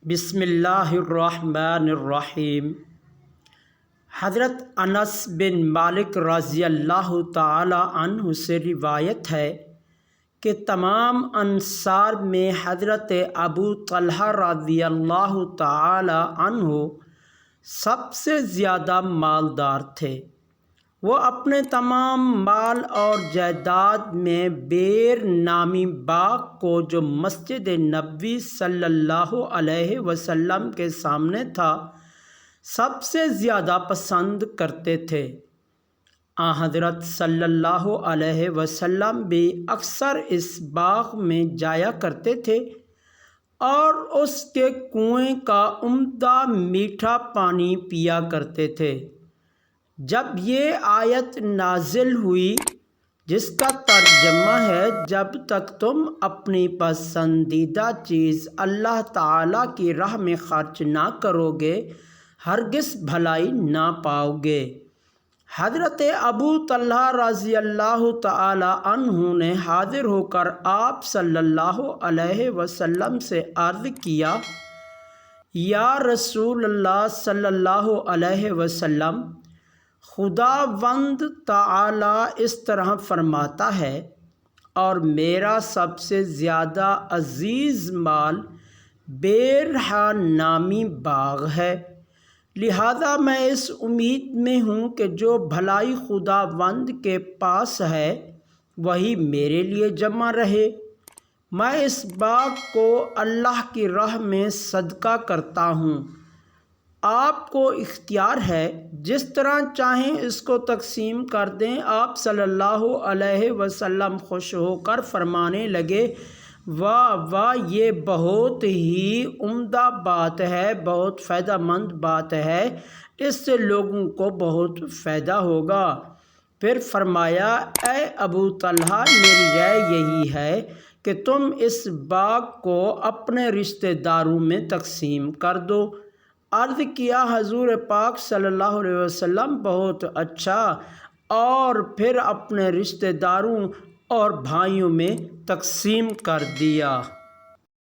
بسم اللہ الرحمن الرحیم۔ حضرت انس بن مالک رضی اللہ تعالی عنہ سے روایت ہے کہ تمام انصار میں حضرت ابو طلحہ رضی اللہ تعالی عنہ سب سے زیادہ مالدار تھے۔ وہ اپنے تمام مال اور جائیداد میں بیر نامی باغ کو جو مسجد نبوی صلی اللہ علیہ وسلم کے سامنے تھا سب سے زیادہ پسند کرتے تھے۔ حضرت صلی اللہ علیہ وسلم بھی اکثر اس باغ میں جایا کرتے تھے اور اس کے کنویں کا عمدہ میٹھا پانی پیا کرتے تھے۔ جب یہ آیت نازل ہوئی جس کا ترجمہ ہے جب تک تم اپنی پسندیدہ چیز اللہ تعالیٰ کی راہ میں خرچ نہ کرو گے ہرگز بھلائی نہ پاؤ گے، حضرت ابو طلحہ رضی اللہ تعالی عنہ نے حاضر ہو کر آپ صلی اللہ علیہ وسلم سے عرض کیا، یا رسول اللہ صلی اللہ علیہ وسلم، خداوند تعالی اس طرح فرماتا ہے، اور میرا سب سے زیادہ عزیز مال بیرہا نامی باغ ہے، لہذا میں اس امید میں ہوں کہ جو بھلائی خداوند کے پاس ہے وہی میرے لیے جمع رہے۔ میں اس باغ کو اللہ کی راہ میں صدقہ کرتا ہوں، آپ کو اختیار ہے، جس طرح چاہیں اس کو تقسیم کر دیں۔ آپ صلی اللہ علیہ وسلم خوش ہو کر فرمانے لگے، واہ واہ، یہ بہت ہی عمدہ بات ہے، بہت فائدہ مند بات ہے، اس سے لوگوں کو بہت فائدہ ہوگا۔ پھر فرمایا، اے ابو طلحہ، میری رائے یہی ہے کہ تم اس باغ کو اپنے رشتہ داروں میں تقسیم کر دو۔ عرض کیا، حضور پاک صلی اللہ علیہ وسلم، بہت اچھا، اور پھر اپنے رشتہ داروں اور بھائیوں میں تقسیم کر دیا۔